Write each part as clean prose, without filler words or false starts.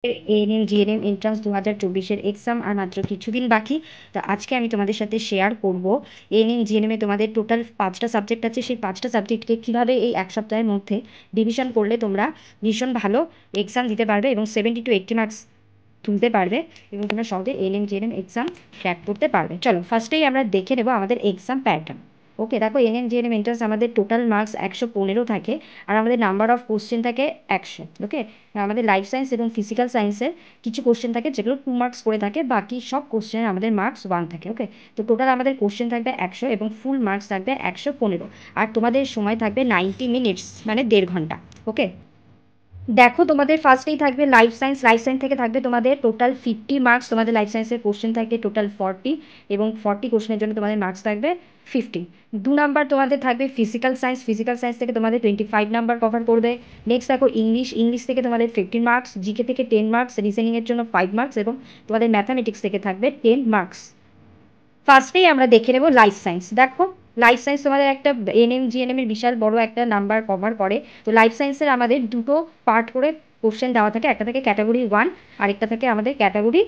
ANM GNM entrance 2024-এর exam আর মাত্র কিছুদিন বাকি। তো আজকে আমি তোমাদের সাথে শেয়ার করব এএনএম জিএনএমে তোমাদের টোটাল 5টা সাবজেক্ট আছে, সেই 5টা সাবজেক্টকে কীভাবে এই এক সপ্তাহের মধ্যে ডিভিশন করলে তোমরা ভীষণ ভালো এক্সাম দিতে পারবে এবং 70 to 80 মার্কস তুলতে পারবে এবং তোমরা সহজে এএনএম জিএনএম এক্সাম ক্র্যাক করতে পারবে। চলো ফার্স্টেই আমরা দেখে নেব আমাদের এক্সাম প্যাটার্ন। ওকে, দেখো এএনএম জিএনএম এন্ট্রান্স আমাদের টোটাল মার্কস 115 থাকে আর আমাদের নাম্বার অফ কোশ্চেন থাকে 100। ওকে, আমাদের লাইফ সায়েন্স এবং ফিজিক্যাল সায়েন্সের কিছু কোশ্চেন থাকে যেগুলো 2 মার্কস করে থাকে, বাকি সব কোশ্চেনের আমাদের মার্কস 1 থাকে। ওকে, তো টোটাল আমাদের কোশ্চেন থাকবে 100 এবং ফুল মার্কস থাকবে 115 আর তোমাদের সময় থাকবে 90 মিনিটস মানে 1.5 ঘন্টা। ওকে, দেখো তোমাদের ফার্স্টেই থাকবে লাইফ সায়েন্স। লাইফ সায়েন্স থেকে থাকবে তোমাদের টোটাল 50 মার্কস। তোমাদের লাইফ সায়েন্সের কোশ্চেন থাকবে টোটাল 40 এবং 40 কোশ্চেনের জন্য তোমাদের মার্কস থাকবে 50। 2 নাম্বার তোমাদের থাকবে ফিজিক্যাল সায়েন্স। ফিজিক্যাল সায়েন্স থেকে তোমাদের 25 নাম্বার কভার করবে। নেক্সট দেখো ইংলিশ। ইংলিশ থেকে তোমাদের 15 মার্কস, জিকে থেকে 10 মার্কস, রিজনিংয়ের জন্য 5 মার্কস এবং তোমাদের ম্যাথামেটিক্স থেকে থাকবে 10 মার্কস। ফার্স্টেই আমরা দেখে নেব লাইফ সায়েন্স। দেখো লাইফ সায়েন্স তোমাদের একটা এনএম জিএনএম এর বিশাল বড় একটা নাম্বার কভার করে। তো লাইফ সায়েন্সের আমাদের দুটো পার্ট করে কোশ্চেন দেওয়া থাকে, একটা থাকে ক্যাটাগরি 1 আরেকটা থাকে আমাদের ক্যাটাগরি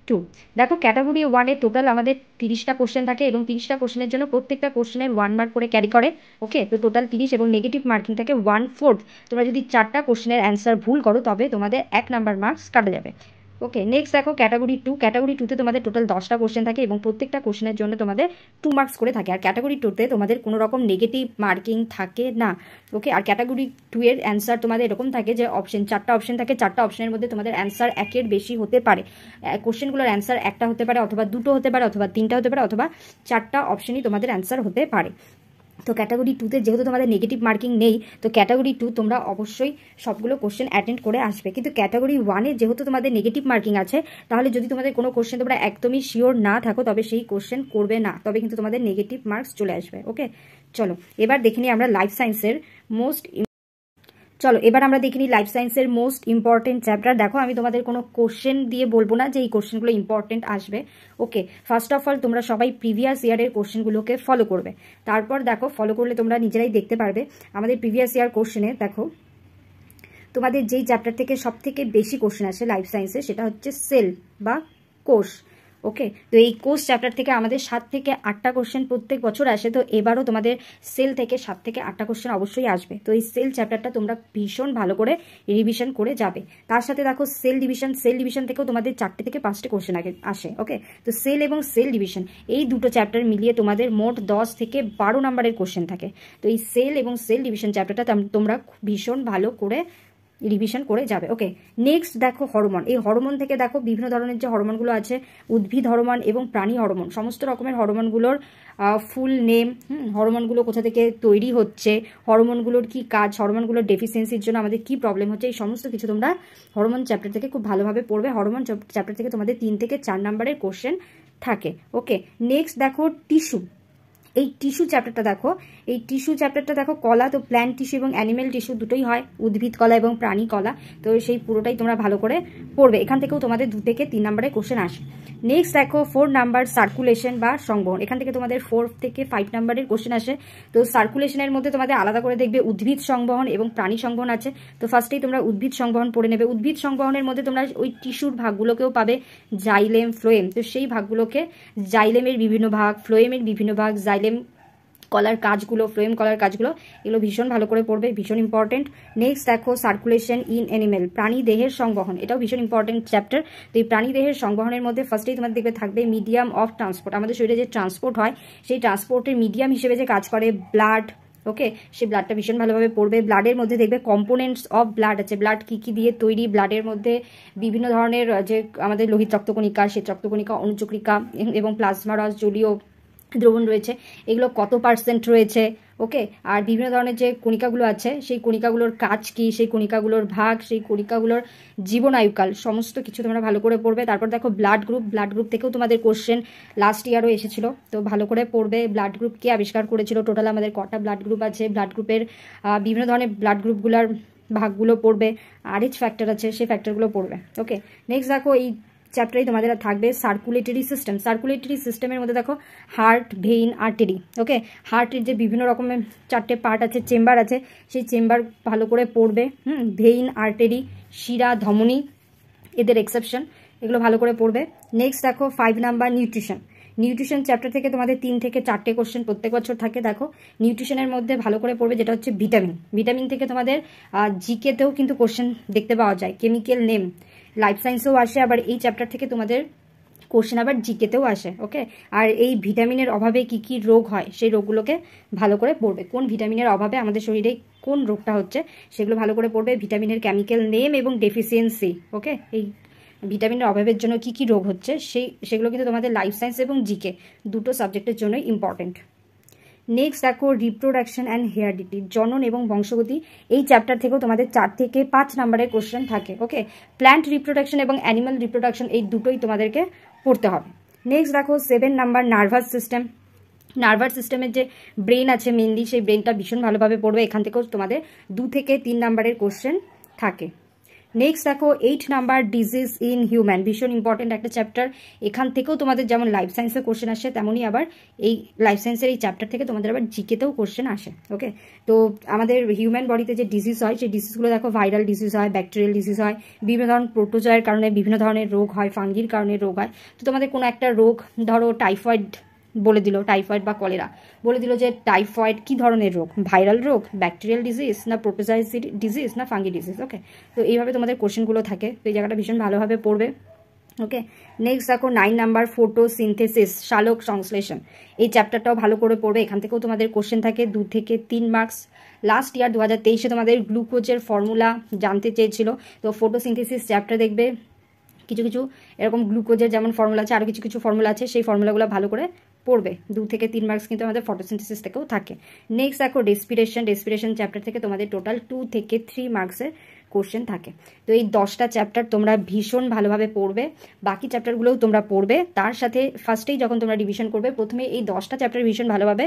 2। দেখো ক্যাটাগরি 1-এ টোটাল আমাদের 30টা কোশ্চেন থাকে এবং 30টা কোশ্চেনের জন্য প্রত্যেকটা কোশ্চেনের 1 মার্ক করে ক্যারি করে। ওকে, তো টোটাল 30 এবং নেগেটিভ মার্কিং থাকে 1/4। তোমরা যদি 4টা কোশ্চেনের অ্যান্সার ভুল করো তবে তোমাদের 1 নাম্বার মার্কস কাটা যাবে। ওকে, নেক্সট দেখো ক্যাটাগরি 2। ক্যাটাগরি 2-তে তোমাদের টোটাল 10টা কোশ্চেন থাকে এবং প্রত্যেকটা কোশ্চেনের জন্য তোমাদের 2 মার্কস করে থাকে। আর ক্যাটাগরি 2-তে তোমাদের কোনো রকম নেগেটিভ মার্কিং থাকে না। ওকে, আর ক্যাটাগরি 2-এর অ্যান্সার তোমাদের এরকম থাকে যে 4টা অপশন থাকে, 4টা অপশনের মধ্যে তোমাদের অ্যান্সার 1-এর বেশি হতে পারে। কোশ্চেনগুলোর অ্যান্সার একটা হতে পারে, অথবা দুটো হতে পারে, অথবা 3টা হতে পারে, অথবা 4টা অপশনই তোমাদের অ্যান্সার হতে পারে। তো ক্যাটাগরি 2-তে যেহেতু তোমাদের নেগেটিভ মার্কিং নেই, তো ক্যাটাগরি 2 তোমরা অবশ্যই সবগুলো কোশ্চেন অ্যাটেন্ড করে আসবে। কিন্তু ক্যাটাগরি 1-এ যেহেতু তোমাদের নেগেটিভ মার্কিং আছে, তাহলে যদি তোমাদের কোনো কোশ্চেন তোমরা একদমই শিওর না থাকো তবে সেই কোশ্চেন করবে না, তবে কিন্তু তোমাদের নেগেটিভ মার্কস চলে আসবে। ওকে, চলো এবার দেখে নিই আমরা লাইফ সায়েন্সের এবার আমরা দেখে নিই লাইফ সায়েন্সের মোস্ট ইম্পর্টেন্ট চ্যাপ্টার। দেখো আমি তোমাদের কোনো কোশ্চেন দিয়ে বলবো না যে এই কোশ্চেনগুলো ইম্পর্টেন্ট আসবে। ওকে, ফার্স্ট অফ অল তোমরা সবাই প্রিভিয়াস ইয়ারের কোশ্চেনগুলোকে ফলো করবে। তারপর দেখো ফলো করলে তোমরা নিজেরাই দেখতে পারবে আমাদের প্রিভিয়াস ইয়ার কোশ্চেনে দেখো তোমাদের যেই চ্যাপ্টার থেকে সব থেকে বেশি কোশ্চেন আসে লাইফ সায়েন্সে সেটা হচ্ছে সেল বা কোষ। ওকে, তো এই কোষ চ্যাপ্টার থেকে আমাদের 7 থেকে 8টা কোশ্চেন প্রত্যেক বছর আসে। তো এবারও তোমাদের সেল থেকে 7 থেকে 8টা কোশ্চেন অবশ্যই আসবে। তো এই সেল চ্যাপ্টারটা তোমরা ভীষণ ভালো করে রিভিশন করে যাবে। তার সাথে দেখো সেল ডিভিশন থেকেও তোমাদের 4টে থেকে 5টে কোশ্চেন আসে। ওকে, তো সেল এবং সেল ডিভিশন এই দুটো চ্যাপ্টার মিলিয়ে তোমাদের মোট 10 থেকে 12 নাম্বারের কোশ্চেন থাকে। তো এই সেল এবং সেল ডিভিশন চ্যাপ্টারটা তোমরা ভীষণ ভালো করে রিভিশন করে যাবে। ওকে, নেক্সট দেখো হরমোন। এই হরমোন থেকে দেখো বিভিন্ন ধরনের যে হরমোনগুলো আছে, উদ্ভিদ হরমোন এবং প্রাণী হরমোন, সমস্ত রকমের হরমোনগুলোর ফুল নেম, হরমোনগুলো কোথা থেকে তৈরি হচ্ছে, হরমোনগুলোর কি কাজ, হরমোনগুলোর ডেফিসিয়েন্সির জন্য আমাদের কি প্রবলেম হচ্ছে, এই সমস্ত কিছু তোমরা হরমোন চ্যাপ্টার থেকে খুব ভালোভাবে পড়বে। হরমোন চ্যাপ্টার থেকে তোমাদের 3 থেকে 4 নাম্বারের কোশ্চেন থাকে। ওকে, নেক্সট দেখো টিস্যু। এই টিস্যু চ্যাপ্টারটা দেখো কলা, তো প্ল্যান্ট টিস্যু এবং অ্যানিমেল টিস্যু দুটোই হয়, উদ্ভিদ কলা এবং প্রাণী কলা। তো সেই পুরোটাই তোমরা ভালো করে পড়বে। এখান থেকেও তোমাদের 2 থেকে 3 নাম্বারের কোশ্চেন আসে। নেক্সট দেখো 4 নাম্বার সার্কুলেশন বা সংবহন। এখান থেকে তোমাদের 4 থেকে 5 নাম্বারের কোশ্চেন আসে। তো সার্কুলেশনের মধ্যে তোমাদের আলাদা করে দেখবে উদ্ভিদ সংবহন এবং প্রাণী সংবহন আছে। তো ফার্স্টেই তোমরা উদ্ভিদ সংবহন পড়ে নেবে। উদ্ভিদ সংবহনের মধ্যে তোমরা ওই টিস্যুর ভাগগুলোকেও পাবে, জাইলেম, ফ্লোয়েম। তো সেই ভাগগুলোকে জাইলেমের বিভিন্ন ভাগ, ফ্লোয়েমের বিভিন্ন ভাগ, জাইলেম কলার কাজগুলো, ফ্লোয়েম কলার কাজগুলো, এগুলো ভীষণ ভালো করে পড়বে, ভীষণ ইম্পর্টেন্ট। নেক্সট দেখো সার্কুলেশন ইন অ্যানিমেল, প্রাণী দেহের সংবহন, এটাও ভীষণ ইম্পর্টেন্ট চ্যাপ্টার। তো এই প্রাণী দেহের সংবহনের মধ্যে ফার্স্টেই তোমাদের দেখবে থাকবে মিডিয়াম অফ ট্রান্সপোর্ট। আমাদের শরীরে যে ট্রান্সপোর্ট হয় সেই ট্রান্সপোর্টের মিডিয়াম হিসেবে যে কাজ করে ব্লাড। ওকে, সেই ব্লাডটা ভীষণ ভালোভাবে পড়বে। ব্লাডের মধ্যে দেখবে কম্পোনেন্টস অফ ব্লাড আছে, ব্লাড কী কী দিয়ে তৈরি, ব্লাডের মধ্যে বিভিন্ন ধরনের যে আমাদের লোহিত রক্তকণিকা, শ্বেত রক্তকণিকা, অনুচক্রিকা এবং প্লাজমা রস, জলীয় দ্রবণ রয়েছে, এগুলো কত পার্সেন্ট রয়েছে। ওকে, আর বিভিন্ন ধরনের যে কণিকাগুলো আছে সেই কণিকাগুলোর কাজ কি, সেই কণিকাগুলোর ভাগ, সেই কণিকাগুলোর জীবনায়ুকাল, সমস্ত কিছু তোমরা ভালো করে পড়বে। তারপর দেখো ব্লাড গ্রুপ থেকেও তোমাদের কোশ্চেন লাস্ট ইয়ারও এসেছিল, তো ভালো করে পড়বে। ব্লাড গ্রুপ কে আবিষ্কার করেছিল, টোটাল আমাদের কটা ব্লাড গ্রুপ আছে, ব্লাড গ্রুপের বিভিন্ন ধরনের ব্লাড গ্রুপগুলোর ভাগগুলো পড়বে, RH ফ্যাক্টর আছে সেই ফ্যাক্টরগুলো পড়বে। ওকে, নেক্সট দেখো এই চ্যাপ্টারে তোমাদের থাকবে সার্কুলেটরি সিস্টেম। সার্কুলেটরি সিস্টেমের মধ্যে দেখো হার্ট, ভেইন, আর্টারি। ওকে, হার্টের যে বিভিন্ন রকমের 4টে পার্ট আছে, চেম্বার আছে, সেই চেম্বার ভালো করে পড়বে। ভেইন, আর্টারি, শিরা, ধমনী, এদের এক্সেপশন, এগুলো ভালো করে পড়বে। নেক্সট দেখো 5 নাম্বার নিউট্রিশন। নিউট্রিশন চ্যাপ্টার থেকে তোমাদের 3 থেকে 4টে কোশ্চেন প্রত্যেক বছর থাকে। দেখো নিউট্রিশনের মধ্যে ভালো করে পড়বে যেটা হচ্ছে ভিটামিন। ভিটামিন থেকে তোমাদের জিকেতেও কিন্তু কোশ্চেন দেখতে পাওয়া যায়, কেমিক্যাল নেম, লাইফ সায়েন্সেও আসে, আবার এই চ্যাপ্টার থেকে তোমাদের কোশ্চেন আবার জিকেতেও আসে। ওকে, আর এই ভিটামিনের অভাবে কি কি রোগ হয় সেই রোগগুলোকে ভালো করে পড়বে, কোন ভিটামিনের অভাবে আমাদের শরীরে কোন রোগটা হচ্ছে সেগুলো ভালো করে পড়বে, ভিটামিনের কেমিক্যাল নেম এবং ডেফিসিয়েন্সি। ওকে, এই ভিটামিনের অভাবের জন্য কি কি রোগ হচ্ছে সেগুলো কিন্তু তোমাদের লাইফ সায়েন্স এবং জিকে দুটো সাবজেক্টের জন্যই ইম্পর্টেন্ট। নেক্সট দেখো রিপ্রোডাকশন অ্যান্ড হেয়ারিডিটি, জনন এবং বংশগতি। এই চ্যাপ্টার থেকেও তোমাদের 4 থেকে 5 নাম্বারের কোশ্চেন থাকে। ওকে, প্ল্যান্ট রিপ্রোডাকশন এবং অ্যানিমাল রিপ্রোডাকশন এই দুটোই তোমাদেরকে পড়তে হবে। নেক্সট দেখো 7 নাম্বার নার্ভাস সিস্টেম। নার্ভাস সিস্টেমের যে ব্রেন আছে মেনলি, সেই ব্রেনটা ভীষণ ভালোভাবে পড়বে, এখান থেকেও তোমাদের 2 থেকে 3 নাম্বারের কোশ্চেন থাকে। নেক্সট দেখো 8 নাম্বার ডিজিজ ইন হিউম্যান, ভীষণ ইম্পর্টেন্ট একটা চ্যাপ্টার। এখান থেকেও তোমাদের যেমন লাইফ সায়েন্সের কোশ্চেন আসে, তেমনই আবার এই লাইফ সায়েন্সের এই চ্যাপ্টার থেকে তোমাদের আবার জিকেতেও কোশ্চেন আসে। ওকে, তো আমাদের হিউম্যান বডিতে যে ডিজিজ হয় সেই ডিজিজগুলো দেখো ভাইরাল ডিজিজ হয়, ব্যাকটেরিয়াল ডিজিজ হয়, বিভিন্ন ধরনের প্রোটোজয়ের কারণে বিভিন্ন ধরনের রোগ হয়, ফাঙ্গির কারণে রোগ হয়। তো তোমাদের কোনো একটা রোগ, ধরো টাইফয়েড বলে দিল, টাইফয়েড বা কলেরা বলে দিল, যে টাইফয়েড কি ধরনের রোগ, ভাইরাল রোগ, ব্যাকটেরিয়াল ডিজিজ, না প্রোটোজয়েড ডিজিজ, না ফাঙ্গি ডিজিজ। ওকে, তো এইভাবে তোমাদের কোশ্চেনগুলো থাকে, তো এই জায়গাটা ভীষণ ভালোভাবে পড়বে। ওকে, নেক্সট দেখো 9 নাম্বার ফটোসিনথেসিস, সালোক সংশ্লেষণ। এই চ্যাপ্টারটাও ভালো করে পড়বে, এখান থেকেও তোমাদের কোশ্চেন থাকে 2 থেকে 3 মার্কস। লাস্ট ইয়ার 2023-এ তোমাদের গ্লুকোজের ফর্মুলা জানতে চেয়েছিল, তো ফটোসিনথেসিস চ্যাপ্টার দেখবে কিছু কিছু এরকম গ্লুকোজের যেমন ফর্মুলা আছে, আরও কিছু কিছু ফর্মুলা আছে, সেই ফর্মুলাগুলো ভালো করে পড়বে। 2 থেকে 3 মার্কস কিন্তু আমাদের ফটোসিনথেসিস থেকেও থাকে। নেক্সট দেখো রেসপিরেশন। রেসপিরেশন চ্যাপ্টার থেকে তোমাদের টোটাল 2 থেকে 3 মার্কসের কোশ্চেন থাকে। তো এই 10টা চ্যাপ্টার তোমরা ভীষণ ভালোভাবে পড়বে, বাকি চ্যাপ্টারগুলোও তোমরা পড়বে। তার সাথে ফার্স্টেই যখন তোমরা রিভিশন করবে, প্রথমে এই 10টা চ্যাপ্টার ভীষণ ভালোভাবে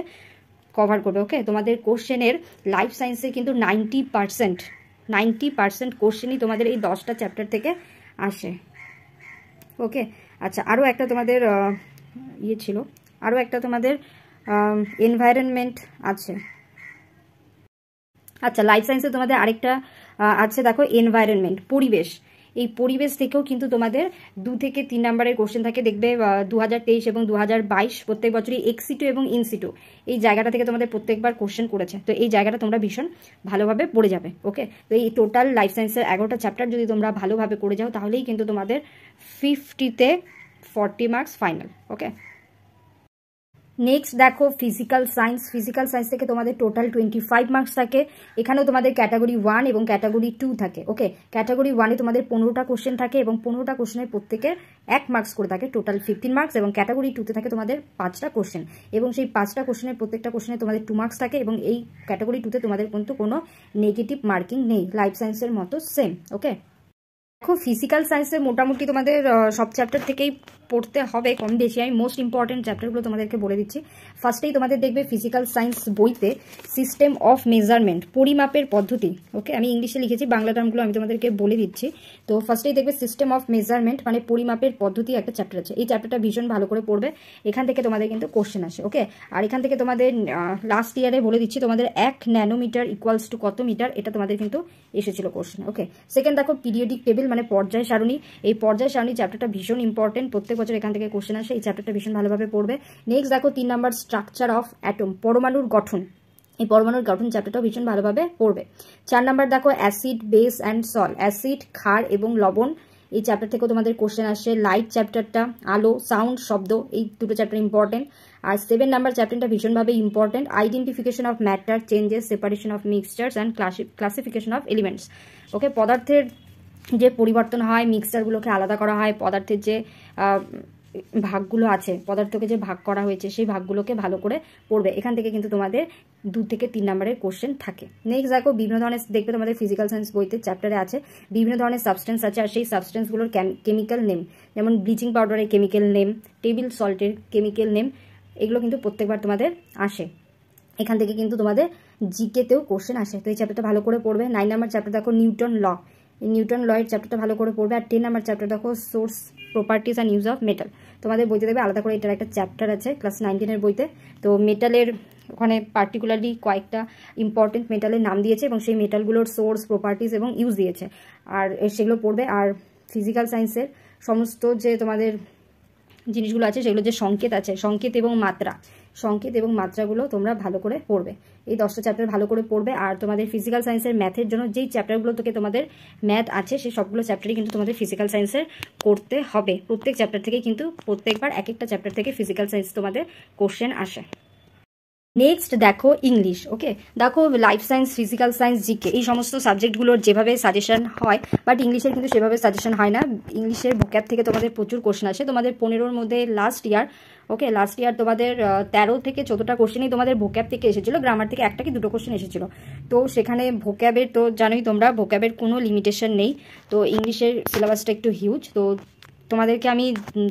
কভার করবে। ওকে, তোমাদের কোশ্চেনের লাইফ সায়েন্সে কিন্তু 90% কোশ্চেনই তোমাদের এই 10টা চ্যাপ্টার থেকে আসে। ওকে, আচ্ছা, আরও একটা তোমাদের ছিল, আরও একটা তোমাদের এনভায়রনমেন্ট আছে। আচ্ছা, লাইফ সায়েন্সে তোমাদের আরেকটা আছে, দেখো এনভায়রনমেন্ট, পরিবেশ। এই পরিবেশ থেকেও কিন্তু তোমাদের 2 থেকে 3 নাম্বারের কোশ্চেন থাকে। দেখবে 2023 এবং 2022 প্রত্যেক বছরই এক্সিটু এবং ইনসিটু এই জায়গাটা থেকে তোমাদের প্রত্যেকবার কোশ্চেন করেছে, তো এই জায়গাটা তোমরা ভীষণ ভালোভাবে পড়ে যাবে। ওকে, তো এই টোটাল লাইফ সায়েন্সের 11টা চ্যাপ্টার যদি তোমরা ভালোভাবে পড়ে যাও, তাহলেই কিন্তু তোমাদের 50-তে 40 মার্কস ফাইনাল। ওকে, নেক্সট দেখো ফিজিক্যাল সায়েন্স। ফিজিক্যাল সায়েন্স থেকে তোমাদের টোটাল 25 মার্কস থাকে। এখানেও তোমাদের ক্যাটাগরি 1 এবং ক্যাটাগরি 2 থাকে। ওকে, ক্যাটাগরি 1-এ তোমাদের 15টা কোশ্চেন থাকে এবং 15টা কোশ্চেনের প্রত্যেকে 1 মার্কস করে থাকে, টোটাল 15 মার্কস। এবং ক্যাটাগরি 2-তে থাকে তোমাদের 5টা কোশ্চেন, এবং সেই 5টা কোশ্চেনের প্রত্যেকটা কোশ্চেনে তোমাদের 2 মার্কস থাকে। এবং এই ক্যাটাগরি 2-তে তোমাদের কিন্তু কোনো নেগেটিভ মার্কিং নেই, লাইফ সায়েন্সের মতো সেম। ওকে, দেখো ফিজিক্যাল সায়েন্সে মোটামুটি তোমাদের সব চ্যাপ্টার থেকেই পড়তে হবে কম বেশি। আমি মোস্ট ইম্পর্টেন্ট চ্যাপ্টারগুলো তোমাদেরকে বলে দিচ্ছি। ফার্স্টেই তোমাদের দেখবে ফিজিক্যাল সায়েন্স বইতে সিস্টেম অফ মেজারমেন্ট, পরিমাপের পদ্ধতি। ওকে, আমি ইংলিশে লিখেছি, বাংলা টার্মগুলো আমি তোমাদেরকে বলে দিচ্ছি। তো ফার্স্টেই দেখবে সিস্টেম অফ মেজারমেন্ট মানে পরিমাপের পদ্ধতি একটা চ্যাপ্টার আছে। এই চ্যাপ্টারটা ভীষণ ভালো করে পড়বে, এখান থেকে তোমাদের কিন্তু কোশ্চেন আসে। ওকে, আর এখান থেকে তোমাদের লাস্ট ইয়ারে বলে দিচ্ছি তোমাদের 1 ন্যানোমিটার ইকুয়ালস টু কত মিটার, এটা তোমাদের কিন্তু এসেছিল কোশ্চেন। ওকে, সেকেন্ড দেখো পিরিয়ডিক টেবিল মানে পর্যায় সারণী। এই পর্যায় সারণী চ্যাপ্টারটা ভীষণ ইম্পর্টেন্ট, প্রত্যেক বছর এখান থেকে কোশ্চেন আসে, এই চ্যাপ্টারটা ভীষণ ভালোভাবে পড়বে। নেক্সট দেখো 3 নাম্বার স্ট্রাকচার অফ অ্যাটম, পরমাণুর গঠন। এই পরমাণুর গঠন চ্যাপ্টারটাও ভীষণ ভালোভাবে পড়বে। 4 নাম্বার দেখো acid, base and salt, acid, ক্ষার এবং লবণ। এই চ্যাপ্টার থেকেও তোমাদের কোশ্চেন আসে। লাইট চ্যাপ্টারটা, আলো, সাউন্ড, শব্দ, এই দুটো চ্যাপ্টার ইম্পর্টেন্ট। আর 7 নাম্বার চ্যাপ্টারটা ভীষণভাবে important, identification of matter, changes, separation of mixtures and classification of elements. Okay, পদার্থের যে পরিবর্তন হয়, মিক্সচারগুলোকে আলাদা করা হয়, পদার্থের যে ভাগগুলো আছে, পদার্থকে যে ভাগ করা হয়েছে সেই ভাগগুলোকে ভালো করে পড়বে। এখান থেকে কিন্তু তোমাদের 2 থেকে 3 নাম্বারের কোশ্চেন থাকে। নেক্সট দেখো বিভিন্ন ধরনের, দেখবে তোমাদের ফিজিক্যাল সায়েন্স বইতে চ্যাপ্টারে আছে বিভিন্ন ধরনের সাবস্টেন্স আছে, আর সেই সাবস্টেন্সগুলোর কেমিক্যাল নেম, যেমন ব্লিচিং পাউডারের কেমিক্যাল নেম, টেবিল সল্টের কেমিক্যাল নেম, এগুলো কিন্তু প্রত্যেকবার তোমাদের আসে। এখান থেকে কিন্তু তোমাদের জিকেতেও কোশ্চেন আসে, তো এই চ্যাপ্টারটা ভালো করে পড়বে। 9 নাম্বার চ্যাপ্টার দেখো নিউটন ল, নিউটন লয়ের চ্যাপ্টারটা ভালো করে পড়বে। আর 10 নাম্বার চ্যাপ্টার দেখো source, properties and use of metal. তোমাদের বইতে দেবে আলাদা করে, এটার একটা চ্যাপ্টার আছে ক্লাস 19-এর বইতে। তো মেটালের ওখানে পার্টিকুলারলি কয়েকটা ইম্পর্টেন্ট মেটালের নাম দিয়েছে এবং সেই মেটালগুলোর সোর্স, প্রপার্টিজ এবং ইউজ দিয়েছে, আর সেগুলো পড়বে। আর ফিজিক্যাল সায়েন্সের সমস্ত যে তোমাদের জিনিসগুলো আছে সেগুলো যে সংকেত আছে, সংকেত এবং মাত্রাগুলো তোমরা ভালো করে পড়বে। এই 10টা চ্যাপ্টার ভালো করে পড়বে। আর তোমাদের ফিজিক্যাল সায়েন্সের ম্যাথের জন্য যেই চ্যাপ্টারগুলো থেকে তোমাদের ম্যাথ আছে সেই সবগুলো চ্যাপ্টারই কিন্তু তোমাদের ফিজিক্যাল সায়েন্সের করতে হবে। প্রত্যেক চ্যাপ্টার থেকে কিন্তু প্রত্যেকবার এক একটা চ্যাপ্টার থেকে ফিজিক্যাল সায়েন্স তোমাদের কোশ্চেন আসে। নেক্সট দেখো ইংলিশ। ওকে, দেখো life science, physical science, GK এই সমস্ত সাবজেক্টগুলোর যেভাবে সাজেশন হয়, বাট ইংলিশের কিন্তু সেভাবে সাজেশন হয় না। ইংলিশের ভোক্যাব থেকে তোমাদের প্রচুর কোশ্চেন আসে। তোমাদের 15-র মধ্যে লাস্ট ইয়ার তোমাদের 13 থেকে 14টা কোশ্চেনই তোমাদের ভোক্যাব থেকে এসেছিলো। গ্রামার থেকে একটা কি দুটো কোশ্চেন এসেছিলো। তো সেখানে ভোক্যাবের তো জানোই তোমরা, ভোক্যাবের কোনো লিমিটেশন নেই। তো ইংলিশের সিলেবাসটা একটু হিউজ। তো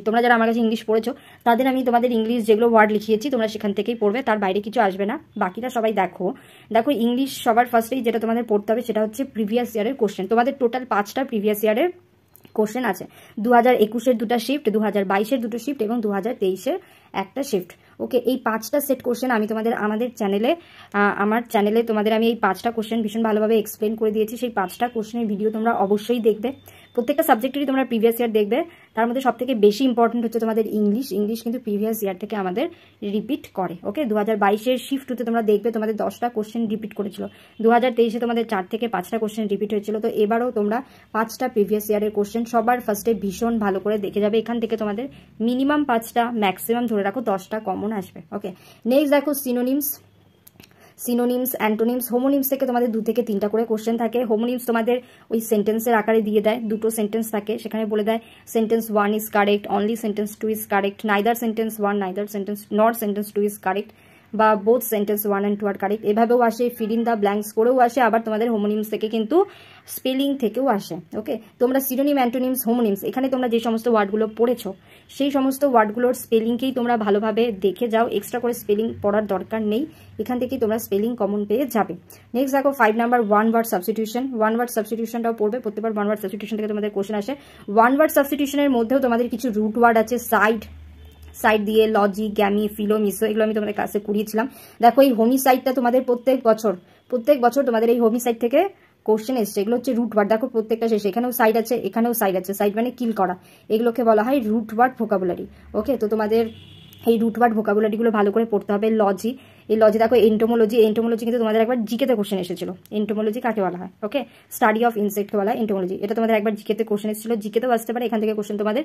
তোমরা যারা আমার কাছে ইংলিশ পড়েছো তাদের আমি তোমাদের ইংলিশ যেগুলো ওয়ার্ড লিখিয়েছি তোমরা সেখান থেকেই পড়বে, তার বাইরে কিছু আসবে না। বাকিটা সবাই দেখো ইংলিশ সবার ফার্স্টেই যেটা তোমাদের পড়তে হবে সেটা হচ্ছে প্রিভিয়াস ইয়ারের কোশ্চেন। তোমাদের টোটাল 5টা প্রিভিয়াস ইয়ারের কোশ্চেন আছে। 2021-এর 2টা শিফট, 2022-এর 2টো শিফট এবং 2023-এর একটা শিফট। ওকে, এই 5টা সেট কোশ্চেন আমি তোমাদের আমার চ্যানেলে তোমাদের আমি এই 5টা কোশ্চেন ভীষণ ভালোভাবে এক্সপ্লেন করে দিয়েছি। সেই 5টা কোশ্চেনের ভিডিও তোমরা অবশ্যই দেখবে। প্রত্যেকটা সাবজেক্টেরই তোমরা প্রিভিয়াস ইয়ার দেখবে। তার মধ্যে সবথেকে বেশি ইম্পর্টেন্ট হচ্ছে তোমাদের ইংলিশ কিন্তু প্রিভিয়াস ইয়ার থেকে আমাদের রিপিট করে। ওকে, 2022-এর শিফট 2-তে তোমরা দেখবে তোমাদের 10টা কোশ্চেন রিপিট করেছিল। 2023-এ তোমাদের 4 থেকে 5টা কোশ্চেন রিপিট হয়েছিল। তো এবারও তোমরা 5টা প্রিভিয়াস ইয়ারের কোশ্চেন সবার ফার্স্টে ভীষণ ভালো করে দেখে যাবে। এখান থেকে তোমাদের মিনিমাম 5টা, ম্যাক্সিমাম ধরে রাখো 10টা কমন আসবে। ওকে, নেক্সট দেখো সিনোনিমস, অ্যান্টোনিমস, হোমোনিমস থেকে তোমাদের 2 থেকে 3টা করে কোশ্চেন থাকে। হোমোনিমস তোমাদের ওই সেন্টেন্সের আকারে দিয়ে দেয়, 2টো সেন্টেন্স থাকে, সেখানে বলে দেয় sentence 1 is correct, only sentence 2 is correct, neither sentence 1, neither sentence not sentence 2 is correct, বা both sentence 1 and 2 are correct. এভাবেও আসে, ফিল ইন দ্য ব্ল্যাঙ্কস করেও আসে, আবার তোমাদের হোমোনিমস থেকে কিন্তু স্পেলিং থেকেও আসে। ওকে, তোমরা সিনোনিম, অ্যান্টোনিমস, হোমোনিমস এখানে তোমরা যে সমস্ত ওয়ার্ডগুলো পড়েছো সেই সমস্ত ওয়ার্ডগুলোর স্পেলিংকেই তোমরা ভালোভাবে দেখে যাও। এক্সট্রা করে স্পেলিং পড়ার দরকার নেই, এখান থেকেই তোমরা স্পেলিং কমন পেয়ে যাবে। নেক্সট দেখো 5 নাম্বার ওয়ান ওয়ার্ড সাবস্টিটিউশনটাও পড়বে। প্রত্যেকবার ওয়ান ওয়ার্ড সাবস্টিটিউশন থেকে তোমাদের কোশ্চেন আসে। ওয়ান ওয়ার্ড সাবস্টিটিউশনের মধ্যেও তোমাদের কিছু রুট ওয়ার্ড আছে, সাইড দিয়ে, লজি, গ্যামি, ফিলো, মিসো, এগুলো আমি তোমাদের ক্লাসে করিয়েছিলাম। দেখো এই হোমিসাইডটা তোমাদের প্রত্যেক বছর তোমাদের এই হোমিসাইড থেকে কোশ্চেন এসছে। এগুলো হচ্ছে রুট ওয়ার্ড। দেখো প্রত্যেকটা শেষে এখানেও সাইড আছে, এখানেও সাইড আছে। সাইড মানে কিল করা, এগুলোকে বলা হয় রুট ওয়ার্ড ভোকাবুলারি। ওকে, তো তোমাদের এই রুট ওয়ার্ড ভোকাবুলারিগুলো ভালো করে পড়তে হবে। লজি দেখো, এন্টোমোলজি কিন্তু তোমাদের একবার জিকেতে কোশ্চেন এসেছিল। এন্টোমোলজি কাকে বলা হয়? ওকে, স্টাডি অফ ইনসেক্ট বলা হয় এন্টোমোলজি। এটা তোমাদের একবার জিকেতে কোশ্চেন এসেছিল, জিকেতেও আসতে পারে, এখান থেকে কোশ্চেন তোমাদের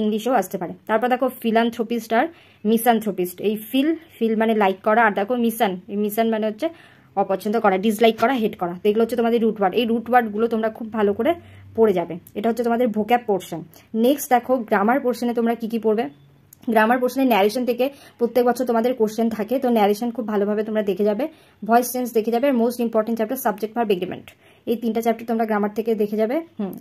ইংলিশেও আসতে পারে। তারপর দেখো ফিলান্থ্রোপিস্ট আর মিসানথ্রোপিস্ট। এই ফিল মানে লাইক করা, আর দেখো মিসান মানে হচ্ছে অপছন্দ করা, ডিসলাইক করা, হেট করা। তো এগুলো হচ্ছে তোমাদের রুট ওয়ার্ড। এই রুট ওয়ার্ডগুলো তোমরা খুব ভালো করে পড়ে যাবে। এটা হচ্ছে তোমাদের ভোক্যাব পোর্শন। নেক্সট দেখো গ্রামার পোর্শনে তোমরা কি পড়বে। গ্রামার পোর্শনে ন্যারেশন থেকে প্রত্যেক বছর তোমাদের কোশ্চেন থাকে, তো ন্যারেশন খুব ভালোভাবে তোমরা দেখে যাবে। ভয়েস চেঞ্জ দেখে যাবে। আর most important chapter subject verb agreement, এই 3টা চ্যাপ্টার তোমরা গ্রামার থেকে দেখে যাবে।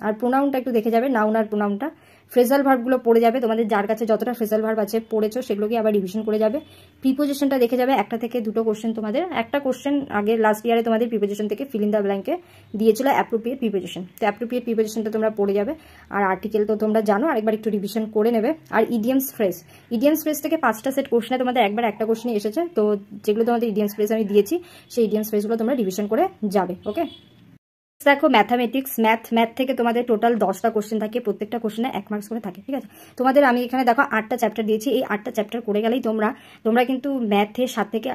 আর প্রোনাউনটা একটু দেখে যাবে, নাউন আর প্রোনাউনটা। ফ্রেজাল ভার্বগুলো পড়ে যাবে, তোমাদের যার কাছে যতটা ফ্রেজাল ভার্ব আছে পড়েছো সেগুলোকে আবার রিভিশন করে যাবে। প্রিপোজিশনটা দেখে যাবে, 1টা থেকে 2টো কোশ্চেন তোমাদের, একটা কোশ্চেন আগে লাস্ট ইয়ারে তোমাদের প্রিপোজিশন থেকে ফিল ইন দ্য ব্ল্যাঙ্কে দিয়েছিল অ্যাপ্রোপ্রিয়েট প্রিপোজিশন। তো অ্যাপ্রোপ্রিয়েট প্রিপোজিশনটা তোমরা পড়ে যাবে। আর আর্টিকেল তো তোমরা জানো, আরেকবার একটু রিভিশন করে নেবে। আর ইডিয়ামস ফ্রেজ থেকে 5টা সেট কোশ্চেনে তোমাদের একবার একটা কোশ্চেনই এসেছে। তো যেগুলো তোমাদের ইডিয়ামস ফ্রেজ আমি দিয়েছি সেই ইডিয়ামস ফ্রেজগুলো তোমরা রিভিশন করে যাবে। ওকে, দেখো ম্যাথামেটিক্স, ম্যাথ থেকে তোমাদের টোটাল 10টা কোশ্চেন থাকে, প্রত্যেকটা কোশ্চেনে 1 মার্কস করে থাকে। ঠিক আছে, তোমাদের আমি এখানে দেখো 8টা চ্যাপ্টার দিয়েছি। এই 8টা চ্যাপ্টার করে গেলেই তোমরা কিন্তু ম্যাথে 7 থেকে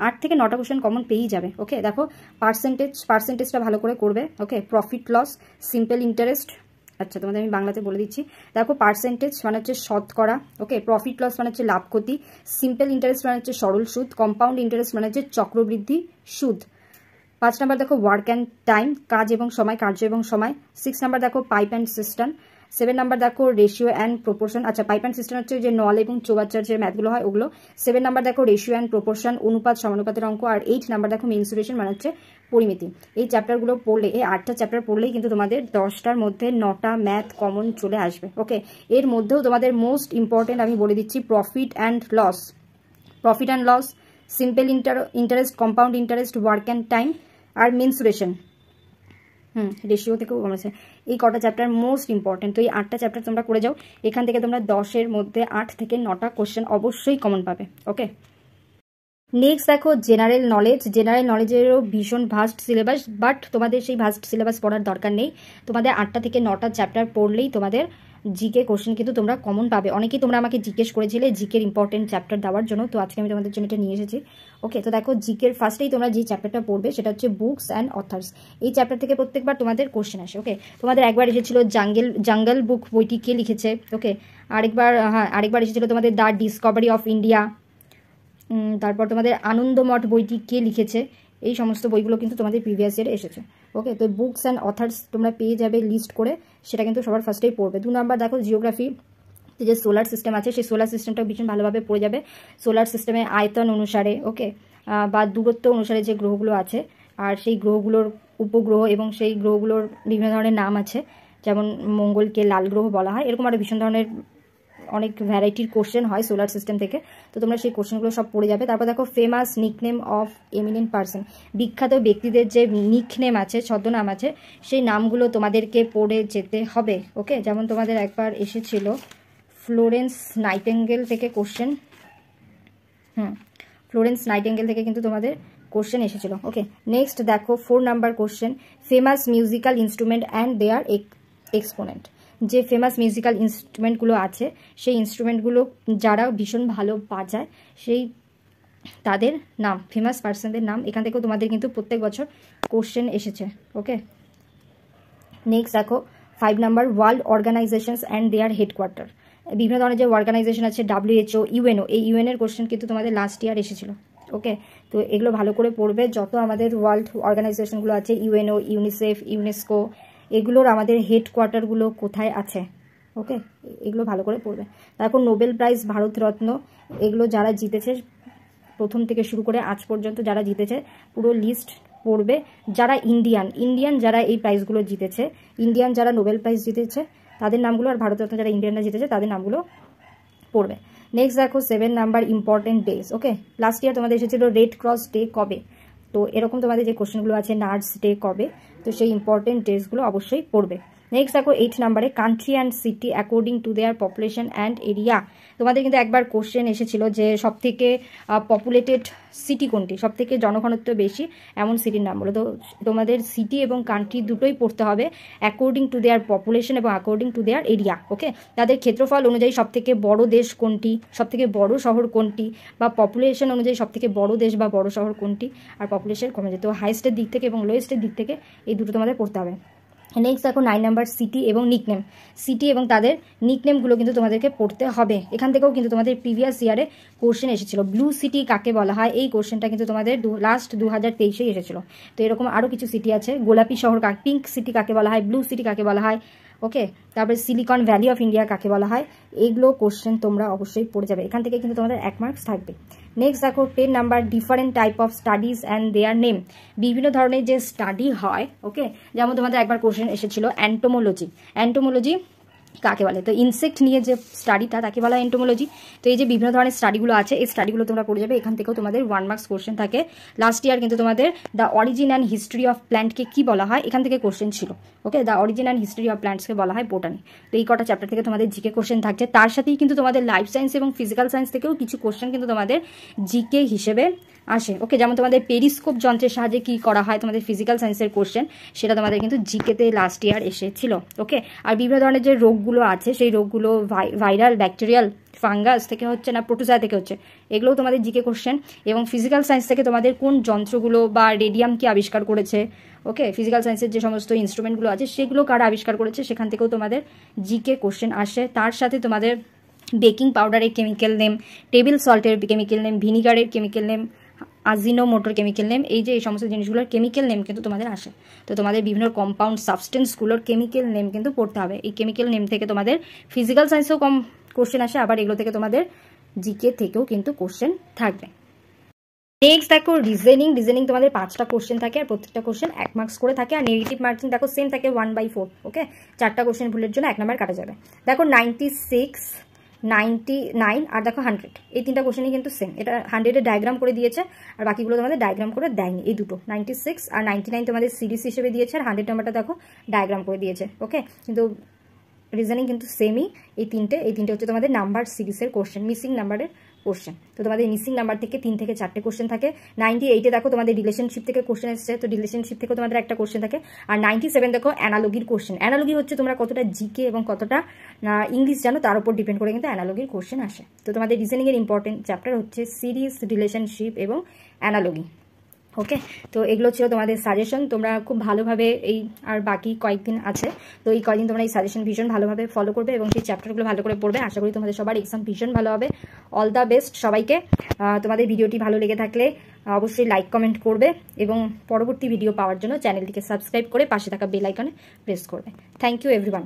8 থেকে 9টা কোশ্চেন কমন পেয়েই যাবে। ওকে, দেখো পার্সেন্টেজটা ভালো করে করবে। ওকে, প্রফিট লস, সিম্পল ইন্টারেস্ট। আচ্ছা, তোমাদের আমি বাংলাতে বলে দিচ্ছি। দেখো পার্সেন্টেজ মানে হচ্ছে শতকরা। ওকে, প্রফিট লস মানে হচ্ছে লাভ ক্ষতি, সিম্পল ইন্টারেস্ট মানে হচ্ছে সরল সুদ, কম্পাউন্ড ইন্টারেস্ট মানে হচ্ছে চক্রবৃদ্ধি সুদ। 5 নাম্বার দেখো ওয়ার্ক অ্যান্ড টাইম, কার্য এবং সময়। 6 নাম্বার দেখো পাইপ অ্যান্ড সিস্টেম। 7 নাম্বার দেখো রেশিও অ্যান্ড প্রপোর্শন। আচ্ছা, পাইপ অ্যান্ড সিস্টেম হচ্ছে যে নল এবং চৌবাচ্চার যে ম্যাথগুলো হয় ওগুলো। 7 নাম্বার দেখো রেশিও অ্যান্ড প্রপোর্শন, অনুপাত সমানুপাতের অঙ্ক। আর 8 নাম্বার দেখো মেনসুরেশন মানে হচ্ছে পরিমিতি। এই চ্যাপ্টারগুলো পড়লে, এই 8টা চ্যাপ্টার পড়লেই কিন্তু তোমাদের 10টার মধ্যে 9টা ম্যাথ কমন চলে আসবে। ওকে, এর মধ্যেও তোমাদের মোস্ট ইম্পর্টেন্ট আমি বলে দিচ্ছি profit and loss, simple interest, compound interest, work and time আর মেনসুরেশন। রেশিও থেকেও কমেছে। এই কটা চ্যাপ্টার মোস্ট ইম্পর্টেন্ট। তো এই 8টা চ্যাপ্টার তোমরা করে যাও, এখান থেকে তোমরা 10-এর মধ্যে 8 থেকে 9টা কোশ্চেন অবশ্যই কমন পাবে। ওকে, নেক্সট দেখো জেনারেল নলেজেরও ভীষণ ভাস্ট সিলেবাস, বাট তোমাদের সেই ভাস্ট সিলেবাস পড়ার দরকার নেই। তোমাদের 8টা থেকে 9টা চ্যাপ্টার পড়লেই তোমাদের জিকে কোশ্চেন কিন্তু তোমরা কমন পাবে। অনেকেই তোমরা আমাকে জিজ্ঞেস করেছিলে জিকের ইম্পর্টেন্ট চ্যাপ্টার দেওয়ার জন্য, তো আজকে আমি তোমাদের জন্য এটা নিয়ে এসেছি। ওকে, তো দেখো জিকের ফার্স্টেই তোমরা যে চ্যাপ্টারটা পড়বে সেটা হচ্ছে বুকস অ্যান্ড অথার্স। এই চ্যাপ্টার থেকে প্রত্যেকবার তোমাদের কোশ্চেন আসে। ওকে, তোমাদের একবার এসেছিল জাঙ্গল বুক বইটি কে লিখেছে। ওকে, আরেকবার এসেছিল তোমাদের দ্য ডিসকভারি অফ ইন্ডিয়া। তারপর তোমাদের আনন্দমঠ বইটি কে লিখেছে। এই সমস্ত বইগুলো কিন্তু তোমাদের প্রিভিয়াস ইয়ারে এসেছে। ওকে, তো বুকস অ্যান্ড অথার্স তোমরা পেয়ে যাবে লিস্ট করে, সেটা কিন্তু সবার ফার্স্টেই পড়বে। 2 নাম্বার দেখো জিওগ্রাফি, যে সোলার সিস্টেম আছে সেই সোলার সিস্টেমটা ভীষণ ভালোভাবে পড়ে যাবে। সোলার সিস্টেমে আয়তন অনুসারে, ওকে, বা দূরত্ব অনুসারে যে গ্রহগুলো আছে, আর সেই গ্রহগুলোর উপগ্রহ এবং সেই গ্রহগুলোর বিভিন্ন ধরনের নাম আছে, যেমন মঙ্গলকে লাল গ্রহ বলা হয়, এরকম আরও ভীষণ ধরনের অনেক ভ্যারাইটির কোশ্চেন হয় সোলার সিস্টেম থেকে। তো তোমরা সেই কোশ্চেনগুলো সব পড়ে যাবে। তারপর দেখো famous nickname of eminent person, বিখ্যাত ব্যক্তিদের যে নিকনেম আছে, ছদ্মনাম আছে, সেই নামগুলো তোমাদেরকে পড়ে যেতে হবে। ওকে, যেমন তোমাদের একবার এসেছিল ফ্লোরেন্স নাইটেঙ্গেল থেকে কোশ্চেন, ফ্লোরেন্স নাইটেঙ্গেল থেকে কিন্তু তোমাদের কোশ্চেন এসেছিল। ওকে, নেক্সট দেখো 4 number question, famous musical instrument and their exponent. যে ফেমাস মিউজিক্যাল ইনস্ট্রুমেন্টগুলো আছে সেই ইনস্ট্রুমেন্টগুলো যারা ভীষণ ভালো বাজায় সেই তাদের নাম, ফেমাস পার্সনদের নাম, এখান থেকেও তোমাদের কিন্তু প্রত্যেক বছর কোশ্চেন এসেছে। ওকে, নেক্সট দেখো 5 number world organisations and their headquarter. বিভিন্ন ধরনের যে অর্গানাইজেশন আছে WHO, ইউএনও, এই ইউএনের কোশ্চেন কিন্তু তোমাদের লাস্ট ইয়ার এসেছিল। ওকে, তো এগুলো ভালো করে পড়বে। যত আমাদের ওয়ার্ল্ড অর্গানাইজেশনগুলো আছে, ইউএনও, ইউনিসেফ, ইউনেস্কো, এগুলোর আমাদের হেডকোয়ার্টারগুলো কোথায় আছে। ওকে, এগুলো ভালো করে পড়বে। তারপর নোবেল প্রাইজ, ভারতরত্ন, এগুলো যারা জিতেছে প্রথম থেকে শুরু করে আজ পর্যন্ত যারা জিতেছে পুরো লিস্ট পড়বে। যারা ইন্ডিয়ান যারা এই প্রাইজগুলো জিতেছে, ইন্ডিয়ান যারা নোবেল প্রাইজ জিতেছে তাদের নামগুলো, আর ভারতরত্ন যারা ইন্ডিয়ানরা জিতেছে তাদের নামগুলো পড়বে। নেক্সট দেখো 7 নাম্বার ইম্পর্টেন্ট ডেজ। ওকে, লাস্ট ইয়ার তোমাদের এসেছিল রেড ক্রস ডে কবে, তো এরকম তোমাদের যে কোশ্চেনগুলো আছে নার্স ডে কবে, তো সেই ইম্পর্টেন্ট ডেজগুলো অবশ্যই পড়বে। নেক্সট দেখো 8 নাম্বারে country and city according to their population and area. তোমাদের কিন্তু একবার কোশ্চেন এসেছিল যে সবথেকে পপুলেটেড সিটি কোনটি, সবথেকে জনঘনত্ব বেশি এমন সিটির নাম বলো। তো তোমাদের সিটি এবং কান্ট্রি দুটোই পড়তে হবে অ্যাকর্ডিং টু দেয়ার পপুলেশন এবং অ্যাকর্ডিং টু দেয়ার এরিয়া। ওকে, তাদের ক্ষেত্রফল অনুযায়ী সবথেকে বড় দেশ কোনটি, সবথেকে বড় শহর কোনটি, বা পপুলেশন অনুযায়ী সবথেকে বড় দেশ বা বড় শহর কোনটি, আর পপুলেশন কমে যেত হাইস্টের দিক থেকে এবং লোয়েস্টের দিক থেকে, এই দুটো তোমাদের পড়তে হবে। নেক্সট দেখো 9 নাম্বার সিটি এবং নিকনেম, সিটি এবং তাদের নিকনেমগুলো কিন্তু তোমাদেরকে পড়তে হবে। এখান থেকেও কিন্তু তোমাদের প্রিভিয়াস ইয়ারে কোশ্চেন এসেছিল। ব্লু সিটি কাকে বলা হয়, এই কোশ্চেনটা কিন্তু তোমাদের লাস্ট 2023-এই এসেছিল। তো এরকম আরও কিছু সিটি আছে। গোলাপি শহর পিঙ্ক সিটি কাকে বলা হয়, ব্লু সিটি কাকে বলা হয়। ওকে, তারপরে সিলিকন ভ্যালি অফ ইন্ডিয়া কাকে বলা হয়, এইগুলো কোশ্চেন তোমরা অবশ্যই পড়ে যাবে। এখান থেকে কিন্তু তোমাদের 1 মার্কস থাকবে। নেক্সট দেখো 10 number different type of studies and there name. বিভিন্ন ধরনের যে স্টাডি হয়, ওকে, যেমন তোমাদের একবার কোশ্চেন এসেছিল অ্যান্টোমোলজি কাকে বলে, তো ইনসেক্ট নিয়ে যে স্টাডিটা তাকে বলা হয় এন্টোমোলজি। তো এই যে বিভিন্ন ধরনের স্টাডিগুলো আছে এই স্টাডিগুলো তোমরা পড়ে যাবে। এখান থেকেও তোমাদের 1 মার্কস কোশ্চেন থাকে। লাস্ট ইয়ার কিন্তু তোমাদের the origin and history of প্ল্যান্টকে কি বলা হয়, এখান থেকে কোশ্চেন ছিল। Okay, the origin and history of প্ল্যান্টসকে বলা হয় বোটানি। তো এই কটা চ্যাপ্টার থেকে তোমাদের জিকে কোশ্চেন থাকছে। তার সাথেই কিন্তু তোমাদের লাইফ সায়েন্স এবং ফিজিক্যাল সায়েন্স থেকেও কিছু কোশ্চেন কিন্তু তোমাদের জিকে হিসেবে আসে। ওকে, যেমন তোমাদের পেরিস্কোপ যন্ত্রের সাহায্যে কি করা হয়, তোমাদের ফিজিক্যাল সায়েন্সের কোশ্চেন, সেটা তোমাদের কিন্তু জিকেতে লাস্ট ইয়ার এসেছিল। ওকে, আর বিভিন্ন ধরনের যে রোগগুলো আছে সেই রোগগুলো ভাইরাল, ব্যাকটেরিয়াল, ফাঙ্গাস থেকে হচ্ছে না প্রোটোজোয়া থেকে হচ্ছে, এগুলোও তোমাদের জিকে কোশ্চেন। এবং ফিজিক্যাল সায়েন্স থেকে তোমাদের কোন যন্ত্রগুলো বা রেডিয়াম কি আবিষ্কার করেছে, ওকে, ফিজিক্যাল সায়েন্সের যে সমস্ত ইনস্ট্রুমেন্টগুলো আছে সেগুলো কারা আবিষ্কার করেছে সেখান থেকেও তোমাদের জিকে কোশ্চেন আসে। তার সাথে তোমাদের বেকিং পাউডারের কেমিক্যাল নেম, টেবিল সল্টের কেমিক্যাল নেম, ভিনিগারের কেমিক্যাল নেম, আজিনোমোটোর কেমিক্যাল নেম, এই যে এই সমস্ত জিনিসগুলোর কেমিক্যাল নেম কিন্তু তোমাদের আসে। তো তোমাদের বিভিন্ন কম্পাউন্ড সাবস্টেন্সগুলোর কেমিক্যাল নেম কিন্তু পড়তে হবে। এই কেমিক্যাল নেম থেকে তোমাদের ফিজিক্যাল সায়েন্সেও কোশ্চেন আসে, আবার এগুলো থেকে তোমাদের জিকে থেকেও কিন্তু কোশ্চেন থাকবে। নেক্সট দেখো রিজনিং তোমাদের 5টা কোশ্চেন থাকে, আর প্রত্যেকটা কোশ্চেন 1 মার্কস করে থাকে। আর নেগেটিভ মার্কিং দেখো সেম থাকে 1/4। ওকে, 4টা কোশ্চেন ভুলের জন্য 1 নাম্বার কাটা যাবে। দেখো 96, 99 আর দেখো 100, এই 3টা কোশ্চেনই কিন্তু সেম। এটা 100-এর ডায়াগ্রাম করে দিয়েছে আর বাকিগুলো তোমাদের ডায়াগ্রাম করে দেয়নি। এই দুটো 96 আর 99 তোমাদের সিরিজ হিসেবে দিয়েছে, আর 100 নাম্বারটা দেখো ডায়াগ্রাম করে দিয়েছে। ওকে, কিন্তু রিজনিং কিন্তু সেমই। এই তিনটে হচ্ছে তোমাদের নাম্বার সিরিজের কোশ্চেন, মিসিং নাম্বারের কোশ্চেন। তো তোমাদের মিসিং নাম্বার থেকে 3 থেকে 4টে কোশ্চেন থাকে। 98-এ দেখো তোমাদের রিলেশনশিপ থেকে কোশ্চেন এসছে, তো রিলেশনশিপ থেকেও তোমাদের একটা কোশ্চেন থাকে। আর 97 দেখো অ্যানালজির কোশ্চেন। অ্যানালজি হচ্ছে তোমরা কতটা জিকে এবং কতটা ইংলিশ জানো তার উপর ডিপেন্ড করে কিন্তু অ্যানালজির কোশ্চেন আসে। তো তোমাদের রিজনিংয়ের ইম্পর্টেন্ট চ্যাপ্টার হচ্ছে সিরিজ, রিলেশনশিপ এবং অ্যানালজি। ওকে, তো এগুলো ছিল তোমাদের সাজেশন। তোমরা খুব ভালোভাবে এই আর বাকি কয়েকদিন আছে, তো এই কয়েকদিন তোমরা এই সাজেশন ভীষণ ভালোভাবে ফলো করবে এবং সেই চ্যাপ্টারগুলো ভালো করে পড়বে। আশা করি তোমাদের সবার এক্সাম ভীষণ ভালো হবে। অল দ্য বেস্ট সবাইকে। তোমাদের ভিডিওটি ভালো লেগে থাকলে অবশ্যই লাইক কমেন্ট করবে এবং পরবর্তী ভিডিও পাওয়ার জন্য চ্যানেলটিকে সাবস্ক্রাইব করে পাশে থাকা বেল আইকনে প্রেস করবে। Thank you everyone.